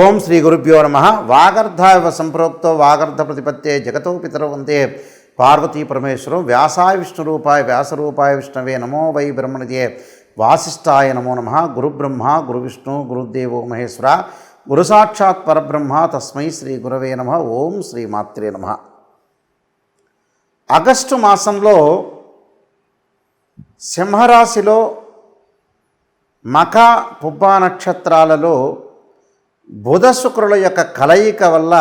ఓం శ్రీ గురుభ్యో నమః. వాగర్ధావివ సంప్రోక్తో వాగర్ధ ప్రతిపత్తే జగతో పితరౌ వందే పార్వతీ పరమేశ్వరం. వ్యాసాయ విష్ణురూపాయ వ్యాసరూపాయ విష్ణవే నమో వై బ్రహ్మణిదే వాసిష్ఠాయ నమో నమః. గురుబ్రహ్మ గురువిష్ణు గురుదేవో మహేశ్వర గురు సాక్షాత్ పరబ్రహ్మ తస్మై శ్రీ గురవే నమః. ఓం శ్రీ మాత్రే నమః. ఆగస్టు మాసంలో సింహరాశిలో మఖ పుబ్బ నక్షత్రాలలో బుధ శుక్రుల యొక్క కలయిక వల్ల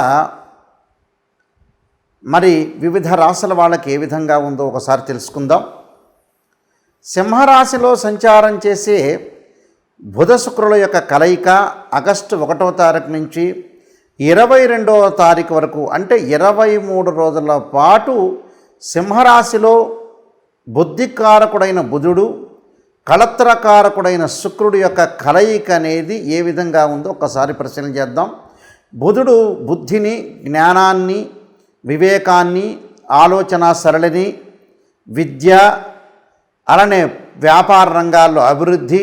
మరి వివిధ రాశుల వాళ్ళకి ఏ విధంగా ఉందో ఒకసారి తెలుసుకుందాం. సింహరాశిలో సంచారం చేసే బుధ శుక్రుల యొక్క కలయిక ఆగస్టు 1వ తారీఖు నుంచి 22వ తారీఖు వరకు అంటే 23 రోజుల పాటు సింహరాశిలో బుద్ధికారకుడైన బుధుడు కళత్రకారకుడైన శుక్రుడి యొక్క కలయిక అనేది ఏ విధంగా ఉందో ఒకసారి పరిశీలన చేద్దాం. బుధుడు బుద్ధిని, జ్ఞానాన్ని, వివేకాన్ని, ఆలోచన సరళిని, విద్య, అలానే వ్యాపార రంగాల్లో అభివృద్ధి,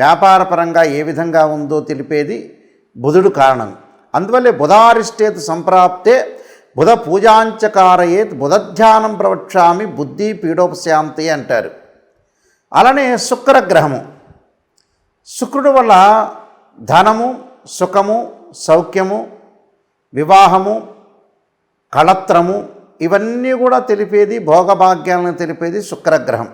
వ్యాపారపరంగా ఏ విధంగా ఉందో తెలిపేది బుధుడు కారణం. అందువల్లే బుధారిష్టేత్ సంప్రాప్తే బుధ పూజాంచకారయేత్ బుధధ్యానం ప్రవక్ష్యామి బుద్ధి పీడోపశాంతి అంటారు. అలానే శుక్రగ్రహము, శుక్రుడు వల్ల ధనము, సుఖము, సౌఖ్యము, వివాహము, కళత్రము ఇవన్నీ కూడా తెలిపేది, భోగభాగ్యాలను తెలిపేది శుక్రగ్రహం.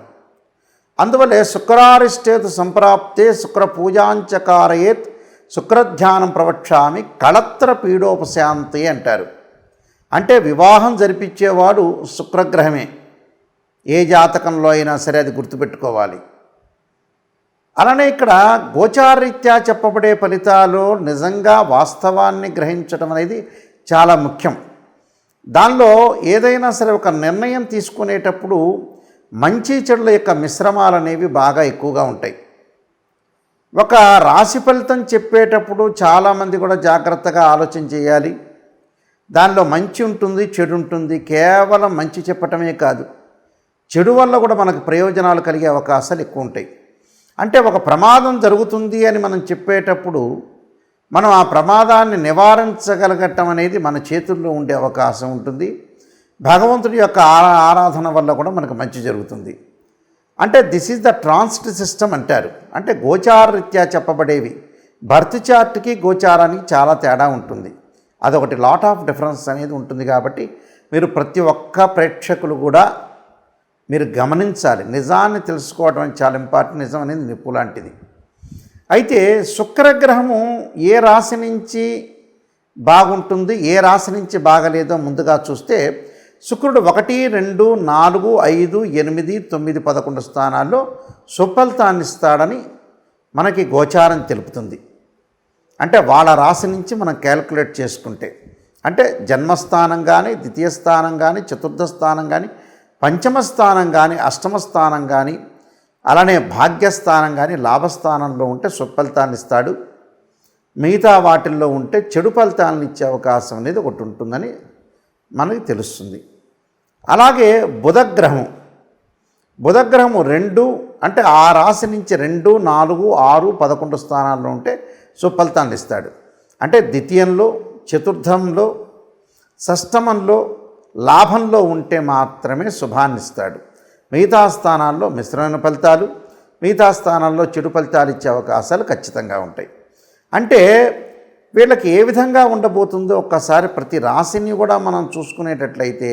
అందువల్లే శుక్రారిష్టేత్ సంప్రాప్తే శుక్ర పూజాంచకారయేత్ శుక్రధ్యానం ప్రవక్ష్యామి కళత్ర పీడోపశాంతి అంటారు. అంటే వివాహం జరిపించేవాడు శుక్రగ్రహమే. ఏ జాతకంలో అయినా సరే అది గుర్తుపెట్టుకోవాలి. అలానే ఇక్కడ గోచారరీత్యా చెప్పబడే ఫలితాలు నిజంగా వాస్తవాన్ని గ్రహించడం అనేది చాలా ముఖ్యం. దానిలో ఏదైనా సరే ఒక నిర్ణయం తీసుకునేటప్పుడు మంచి చెడుల యొక్క మిశ్రమాలు అనేవి బాగా ఎక్కువగా ఉంటాయి. ఒక రాశి ఫలితం చెప్పేటప్పుడు చాలామంది కూడా జాగ్రత్తగా ఆలోచన చేయాలి. దానిలో మంచి ఉంటుంది, చెడు ఉంటుంది. కేవలం మంచి చెప్పటమే కాదు, చెడు వల్ల కూడా మనకు ప్రయోజనాలు కలిగే అవకాశాలు ఎక్కువ ఉంటాయి. అంటే ఒక ప్రమాదం జరుగుతుంది అని మనం చెప్పేటప్పుడు మనం ఆ ప్రమాదాన్ని నివారించగలగటం అనేది మన చేతుల్లో ఉండే అవకాశం ఉంటుంది. భగవంతుడి యొక్క ఆరాధన వల్ల కూడా మనకు మంచి జరుగుతుంది. అంటే this is the transit system అంటారు. అంటే గోచారరీత్యా చెప్పబడేవి బర్త్ చార్ట్కి గోచారానికి చాలా తేడా ఉంటుంది. అదొకటి లాట్ ఆఫ్ డిఫరెన్స్ అనేది ఉంటుంది. కాబట్టి మీరు ప్రతి ఒక్క ప్రేక్షకులు కూడా మీరు గమనించాలి. నిజాన్ని తెలుసుకోవడం అనేది చాలా ఇంపార్టెంట్. నిజం అనేది నిప్పు లాంటిది. అయితే శుక్రగ్రహము ఏ రాశి నుంచి బాగుంటుంది, ఏ రాశి నుంచి బాగలేదో ముందుగా చూస్తే శుక్రుడు 1, 2, 4, 5, 8, 9, 11 స్థానాల్లో సుఫలితాన్ని ఇస్తాడని మనకి గోచారం తెలుపుతుంది. అంటే వాళ్ళ రాశి నుంచి మనం క్యాలిక్యులేట్ చేసుకుంటే అంటే జన్మస్థానం కానీ, ద్వితీయ స్థానం కానీ, చతుర్థ స్థానం కానీ, పంచమ స్థానం కానీ, అష్టమ స్థానం కానీ, అలానే భాగ్యస్థానం కానీ లాభస్థానంలో ఉంటే సుఫలితాన్ని ఇస్తాడు. మిగతా వాటిల్లో ఉంటే చెడు ఫలితాలను ఇచ్చే అవకాశం అనేది ఒకటి ఉంటుందని మనకి తెలుస్తుంది. అలాగే బుధగ్రహము 2 అంటే ఆ రాశి నుంచి 2, 4, 6, 11 స్థానాల్లో ఉంటే సుఫలితాన్ని ఇస్తాడు. అంటే ద్వితీయంలో, చతుర్థంలో, షష్టమంలో, లాభంలో ఉంటే మాత్రమే శుభాన్ని ఇస్తాడు. మిగతా స్థానాల్లో మిశ్రమైన ఫలితాలు, మిగతా స్థానాల్లో చెడు ఫలితాలు ఇచ్చే అవకాశాలు ఖచ్చితంగా ఉంటాయి. అంటే వీళ్ళకి ఏ విధంగా ఉండబోతుందో ఒక్కసారి ప్రతి రాశిని కూడా మనం చూసుకునేటట్లయితే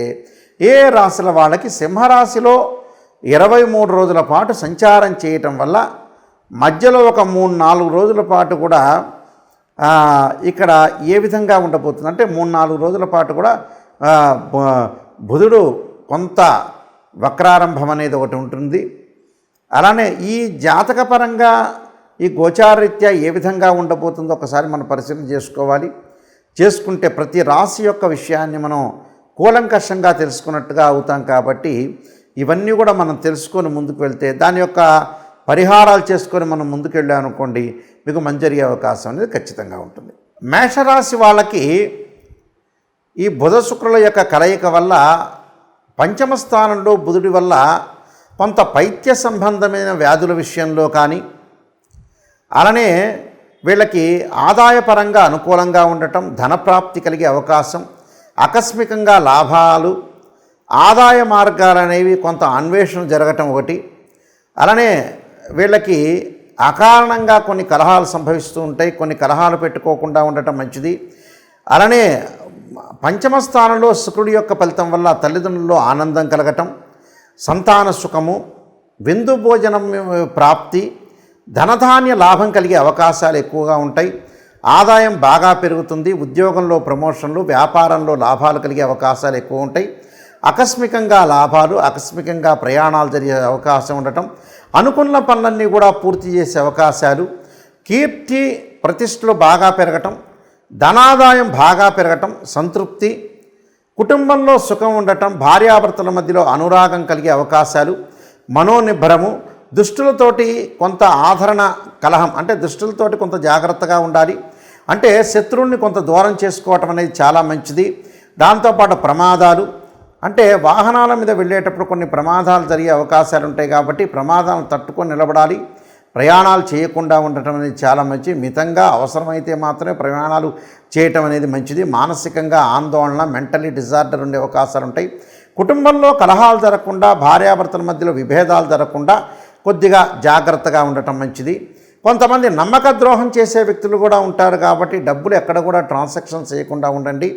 ఏ రాశుల వాళ్ళకి సింహరాశిలో 23 రోజుల పాటు సంచారం చేయటం వల్ల మధ్యలో ఒక 3-4 రోజుల పాటు కూడా ఇక్కడ ఏ విధంగా ఉండబోతుంది అంటే 3-4 రోజుల పాటు కూడా బుధుడు కొంత వక్రారంభం అనేది ఒకటి ఉంటుంది. అలానే ఈ జాతకపరంగా ఈ గోచారరీత్యా ఏ విధంగా ఉండబోతుందో ఒకసారి మనం పరిశీలన చేసుకోవాలి. చేసుకుంటే ప్రతి రాశి యొక్క విషయాన్ని మనం కూలంకషంగా తెలుసుకున్నట్టుగా అవుతాం. కాబట్టి ఇవన్నీ కూడా మనం తెలుసుకొని ముందుకు వెళ్తే దాని యొక్క పరిహారాలు చేసుకొని మనం ముందుకు వెళ్ళామనుకోండి మీకు మంచి జరిగే అవకాశం అనేది ఖచ్చితంగా ఉంటుంది. మేషరాశి వాళ్ళకి ఈ బుధ శుక్రుల యొక్క కలయిక వల్ల పంచమ స్థానంలో బుధుడి వల్ల కొంత పైత్య సంబంధమైన వ్యాధుల విషయంలో కానీ అలానే వీళ్ళకి ఆదాయపరంగా అనుకూలంగా ఉండటం, ధనప్రాప్తి కలిగే అవకాశం, ఆకస్మికంగా లాభాలు, ఆదాయ మార్గాలు అనేవి కొంత అన్వేషణ జరగటం ఒకటి. అలానే వీళ్ళకి అకారణంగా కొన్ని కలహాలు సంభవిస్తూ ఉంటాయి. కొన్ని కలహాలు పెట్టుకోకుండా ఉండటం మంచిది. అలానే పంచమ స్థానంలో శుక్రుడి యొక్క ఫలితం వల్ల తల్లిదండ్రుల్లో ఆనందం కలగటం, సంతాన సుఖము, విందు భోజనం ప్రాప్తి, ధనధాన్య లాభం కలిగే అవకాశాలు ఎక్కువగా ఉంటాయి. ఆదాయం బాగా పెరుగుతుంది. ఉద్యోగంలో ప్రమోషన్లు, వ్యాపారంలో లాభాలు కలిగే అవకాశాలు ఎక్కువ ఉంటాయి. ఆకస్మికంగా లాభాలు, ఆకస్మికంగా ప్రయాణాలు జరిగే అవకాశం ఉండటం, అనుకున్న పనులన్నీ కూడా పూర్తి చేసే అవకాశాలు, కీర్తి ప్రతిష్టలు బాగా పెరగటం, ధనాదాయం బాగా పెరగటం, సంతృప్తి, కుటుంబంలో సుఖం ఉండటం, భార్యాభర్తల మధ్యలో అనురాగం కలిగే అవకాశాలు, మనోనిబ్బరము, దుష్టులతోటి కొంత ఆదరణ కలహం, అంటే దుష్టులతోటి కొంత జాగ్రత్తగా ఉండాలి. అంటే శత్రువుల్ని కొంత దూరం చేసుకోవటం అనేది చాలా మంచిది. దాంతోపాటు ప్రమాదాలు, అంటే వాహనాల మీద వెళ్ళేటప్పుడు కొన్ని ప్రమాదాలు జరిగే అవకాశాలు ఉంటాయి కాబట్టి ప్రమాదాలను తట్టుకొని నిలబడాలి. ప్రయాణాలు చేయకుండా ఉండటం అనేది చాలా మంచిది. మితంగా అవసరమైతే మాత్రమే ప్రయాణాలు చేయటం అనేది మంచిది. మానసికంగా ఆందోళన, మెంటలీ డిజార్డర్ ఉండే అవకాశాలు ఉంటాయి. కుటుంబంలో కలహాలు జరగకుండా, భార్యాభర్తల మధ్యలో విభేదాలు జరగకుండా కొద్దిగా జాగ్రత్తగా ఉండటం మంచిది. కొంతమంది నమ్మక ద్రోహం చేసే వ్యక్తులు కూడా ఉంటారు కాబట్టి డబ్బులు ఎక్కడ కూడా ట్రాన్సాక్షన్ చేయకుండా ఉండండి.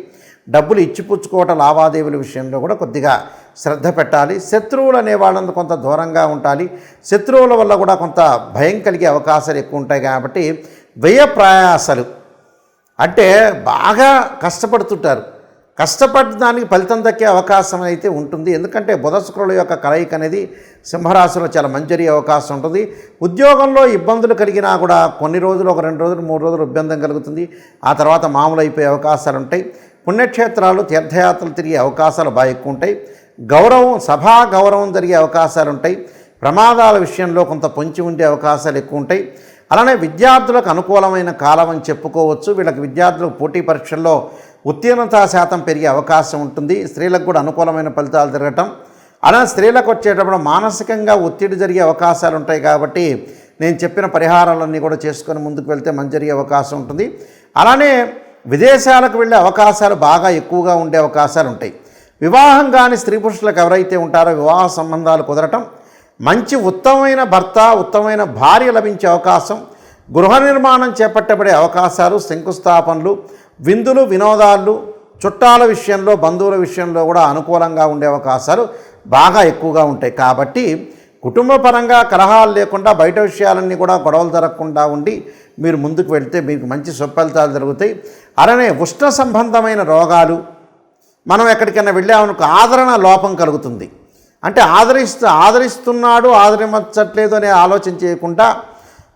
డబ్బులు ఇచ్చిపుచ్చుకోవటం, లావాదేవీల విషయంలో కూడా కొద్దిగా శ్రద్ధ పెట్టాలి. శత్రువులు అనే వాళ్ళందు కొంత దూరంగా ఉండాలి. శత్రువుల వల్ల కూడా కొంత భయం కలిగే అవకాశాలు ఎక్కువ ఉంటాయి కాబట్టి వ్యయ ప్రయాసాలు, అంటే బాగా కష్టపడుతుంటారు. కష్టపడ్డ దానికి ఫలితం దక్కే అవకాశం అయితే ఉంటుంది. ఎందుకంటే బుధ శుక్రుల యొక్క కలయిక అనేది సింహరాశిలో చాలా మంచి అవకాశం ఉంటుంది. ఉద్యోగంలో ఇబ్బందులు కలిగినా కూడా కొన్ని రోజులు, ఒక 2 రోజులు 3 రోజులు ఇబ్బంది కలుగుతుంది. ఆ తర్వాత మామూలు అయిపోయే అవకాశాలు ఉంటాయి. పుణ్యక్షేత్రాలు, తీర్థయాత్రలు తిరిగే అవకాశాలు బాగా ఎక్కువ ఉంటాయి. గౌరవం, సభా గౌరవం జరిగే అవకాశాలు ఉంటాయి. ప్రమాదాల విషయంలో కొంత పొంచి ఉండే అవకాశాలు ఎక్కువ ఉంటాయి. అలానే విద్యార్థులకు అనుకూలమైన కాలం అని చెప్పుకోవచ్చు. వీళ్ళకి విద్యార్థులకు పోటీ పరీక్షల్లో ఉత్తీర్ణతా శాతం పెరిగే అవకాశం ఉంటుంది. స్త్రీలకు కూడా అనుకూలమైన ఫలితాలు జరగటం, అలానే స్త్రీలకు వచ్చేటప్పుడు మానసికంగా ఒత్తిడి జరిగే అవకాశాలు ఉంటాయి కాబట్టి నేను చెప్పిన పరిహారాలన్నీ కూడా చేసుకొని ముందుకు వెళ్తే మంచి జరిగే అవకాశం ఉంటుంది. అలానే విదేశాలకు వెళ్ళే అవకాశాలు బాగా ఎక్కువగా ఉండే అవకాశాలు ఉంటాయి. వివాహం కాని స్త్రీ పురుషులకు ఎవరైతే ఉంటారో వివాహ సంబంధాలు కుదరటం, మంచి ఉత్తమమైన భర్త, ఉత్తమమైన భార్య లభించే అవకాశం, గృహ నిర్మాణం చేపట్టబడే అవకాశాలు, శంకుస్థాపనలు, విందులు, వినోదాలు, చుట్టాల విషయంలో, బంధువుల విషయంలో కూడా అనుకూలంగా ఉండే అవకాశాలు బాగా ఎక్కువగా ఉంటాయి. కాబట్టి కుటుంబ పరంగా కలహాలు లేకుండా, బయట విషయాలన్నీ కూడా గొడవలు జరగకుండా ఉండి మీరు ముందుకు వెళ్తే మీకు మంచి సుఫలితాలు జరుగుతాయి. అలానే ఉష్ణ సంబంధమైన రోగాలు, మనం ఎక్కడికైనా వెళ్ళామనుకో ఆదరణ లోపం కలుగుతుంది. అంటే ఆదరిస్తున్నాడు, ఆదరించట్లేదు అనే ఆలోచన చేయకుండా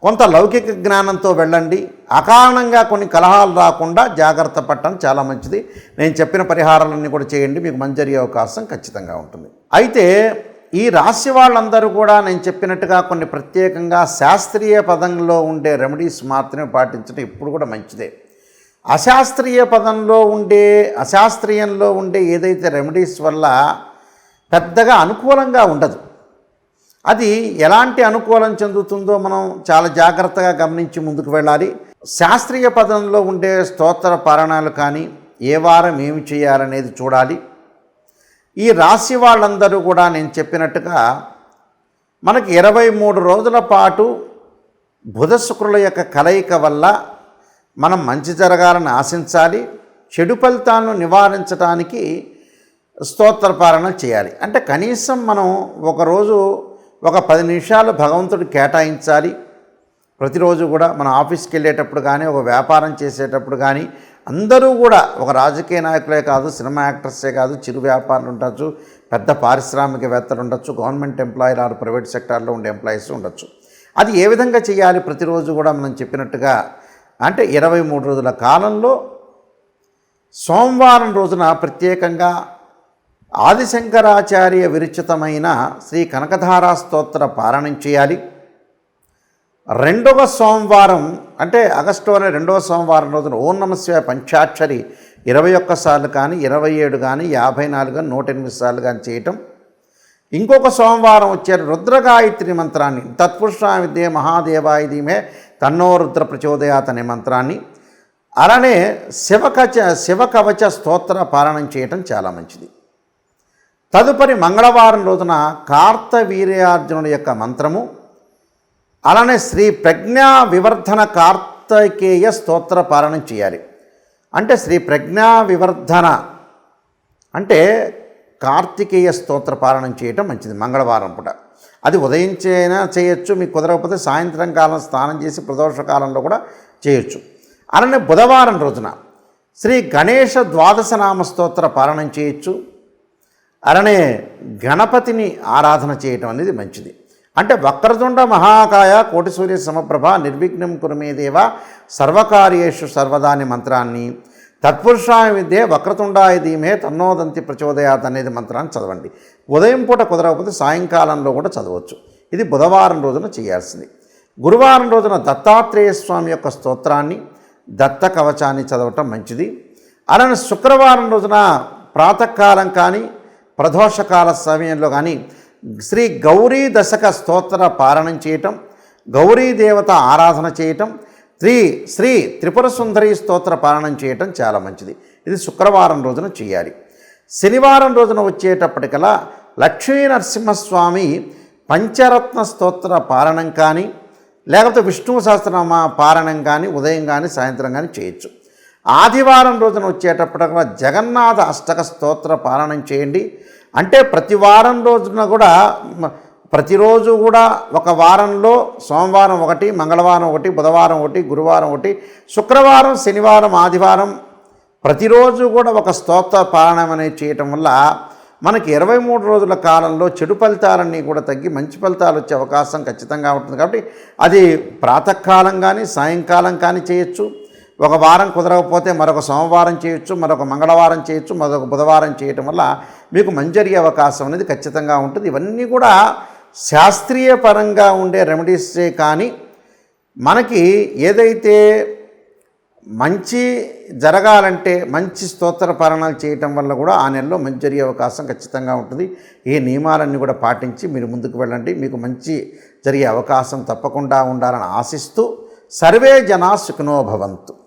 కొంత లౌకిక జ్ఞానంతో వెళ్ళండి. అకారణంగా కొన్ని కలహాలు రాకుండా జాగ్రత్త పడటం చాలా మంచిది. నేను చెప్పిన పరిహారాలన్నీ కూడా చేయండి, మీకు మంచి జరిగే అవకాశం ఖచ్చితంగా ఉంటుంది. అయితే ఈ రాశి వాళ్ళందరూ కూడా నేను చెప్పినట్టుగా కొన్ని ప్రత్యేకంగా శాస్త్రీయ పదంలో ఉండే రెమెడీస్ మాత్రమే పాటించడం ఇప్పుడు కూడా మంచిదే. అశాస్త్రీయంలో ఉండే ఏదైతే రెమెడీస్ వల్ల పెద్దగా అనుకూలంగా ఉండదు. అది ఎలాంటి అనుకూలం చెందుతుందో మనం చాలా జాగ్రత్తగా గమనించి ముందుకు వెళ్ళాలి. శాస్త్రీయ పదంలో ఉండే స్తోత్ర పారాయణాలు కానీ ఏ వారం ఏమి చేయాలనేది చూడాలి. ఈ రాశి వాళ్ళందరూ కూడా నేను చెప్పినట్టుగా మనకి 23 రోజుల పాటు బుధ శుక్రుల యొక్క కలయిక వల్ల మనం మంచి జరగాలని ఆశించాలి. చెడు ఫలితాలను నివారించడానికి స్తోత్ర పారాయణ చేయాలి. అంటే కనీసం మనం ఒకరోజు ఒక 10 నిమిషాలు భగవంతుడికి కేటాయించాలి. ప్రతిరోజు కూడా మన ఆఫీస్కి వెళ్ళేటప్పుడు కానీ, ఒక వ్యాపారం చేసేటప్పుడు కానీ, అందరూ కూడా ఒక రాజకీయ నాయకులే కాదు, సినిమా యాక్టర్సే కాదు, చిరు వ్యాపారులు ఉండొచ్చు, పెద్ద పారిశ్రామికవేత్తలు ఉండొచ్చు, గవర్నమెంట్ ఎంప్లాయీలు ఆరు ప్రైవేట్ సెక్టార్లో ఉండే ఎంప్లాయీస్ ఉండొచ్చు. అది ఏ విధంగా చేయాలి? ప్రతిరోజు కూడా మనం చెప్పినట్టుగా అంటే 23 రోజుల కాలంలో సోమవారం రోజున ప్రత్యేకంగా ఆదిశంకరాచార్య విరచితమైన శ్రీ కనకధారా స్తోత్ర పారాయణం చేయాలి. రెండవ సోమవారం అంటే ఆగస్టులోనే 2వ సోమవారం రోజున ఓం నమఃశివాయ పంచాక్షరి 21 సార్లు కానీ, 27 కానీ, 54 కానీ, 108 సార్లు కానీ చేయటం. ఇంకొక సోమవారం వచ్చే రుద్రగాయత్రి మంత్రాన్ని తత్పురుషాయ విద్యే మహాదేవాయ ధీమహి తన్నో రుద్ర ప్రచోదయాత్ అనే మంత్రాన్ని, అలానే శివకవచ స్తోత్ర పారాయణం చేయటం చాలా మంచిది. తదుపరి మంగళవారం రోజున కార్తవీర్యార్జునుడి యొక్క మంత్రము, అలానే శ్రీ ప్రజ్ఞా వివర్ధన కార్తికేయ స్తోత్ర పారాయణం చేయాలి. అంటే శ్రీ ప్రజ్ఞా వివర్ధన అంటే కార్తికేయ స్తోత్ర పారాయణం చేయటం మంచిది మంగళవారం పూట. అది ఉదయం చేయొచ్చు, మీకు కుదరకపోతే సాయంత్రం కాలం స్నానం చేసి ప్రదోష కాలంలో కూడా చేయొచ్చు. అలానే బుధవారం రోజున శ్రీ గణేష ద్వాదశనామ స్తోత్ర పారాయణం చేయొచ్చు. అలానే గణపతిని ఆరాధన చేయటం అనేది మంచిది. అంటే వక్రతుండ మహాకాయ కోటి సూర్య సమప్రభ నిర్విఘ్నం కురుమే దేవ సర్వకార్యేషు సర్వదా అనే మంత్రాన్ని, తత్పురుషాయ విద్యే వక్రతుండాయ ధీమే తన్నోదంతి ప్రచోదయాత్ అనేది మంత్రాన్ని చదవండి. ఉదయం పూట కుదరకపోతే సాయంకాలంలో కూడా చదవచ్చు. ఇది బుధవారం రోజున చేయాల్సింది. గురువారం రోజున దత్తాత్రేయ స్వామి యొక్క స్తోత్రాన్ని, దత్త కవచాన్ని చదవటం మంచిది. అలానే శుక్రవారం రోజున ప్రాతకాలం కానీ ప్రదోషకాల సమయంలో కానీ శ్రీ గౌరీ దశక స్తోత్ర పారాయణం చేయటం, గౌరీ దేవత ఆరాధన చేయటం, శ్రీ త్రిపుర సుందరి స్తోత్ర పారాయణం చేయటం చాలా మంచిది. ఇది శుక్రవారం రోజున చేయాలి. శనివారం రోజున వచ్చేటప్పటికల్లా లక్ష్మీ నరసింహస్వామి పంచరత్న స్తోత్ర పారాయణం కానీ లేకపోతే విష్ణు సహస్రనామ పారాయణం కానీ ఉదయం కానీ సాయంత్రం కానీ చేయొచ్చు. ఆదివారం రోజున వచ్చేటప్పటికల్లా జగన్నాథ అష్టక స్తోత్ర పారాయణం చేయండి. అంటే ప్రతి వారం రోజున కూడా ప్రతిరోజు కూడా ఒక వారంలో సోమవారం ఒకటి, మంగళవారం ఒకటి, బుధవారం ఒకటి, గురువారం ఒకటి, శుక్రవారం, శనివారం, ఆదివారం ప్రతిరోజు కూడా ఒక స్తోత్ర పారాయణం అనేది చేయటం వల్ల మనకి 23 రోజుల కాలంలో చెడు ఫలితాలన్నీ కూడా తగ్గి మంచి ఫలితాలు వచ్చే అవకాశం ఖచ్చితంగా ఉంటుంది. కాబట్టి అది ప్రాతకాలం కానీ సాయంకాలం కానీ చేయొచ్చు. ఒక వారం కుదరకపోతే మరొక సోమవారం చేయొచ్చు, మరొక మంగళవారం చేయొచ్చు, మరొక బుధవారం చేయటం వల్ల మీకు మంచి జరిగే అవకాశం అనేది ఖచ్చితంగా ఉంటుంది. ఇవన్నీ కూడా శాస్త్రీయ పరంగా ఉండే రెమెడీసే. కానీ మనకి ఏదైతే మంచి జరగాలంటే మంచి స్తోత్ర పారాయణాలు చేయటం వల్ల కూడా ఆ నెలలో మంచి జరిగే అవకాశం ఖచ్చితంగా ఉంటుంది. ఈ నియమాలన్నీ కూడా పాటించి మీరు ముందుకు వెళ్ళండి. మీకు మంచి జరిగే అవకాశం తప్పకుండా ఉండాలని ఆశిస్తూ సర్వే జనా సుఖినో భవంతు.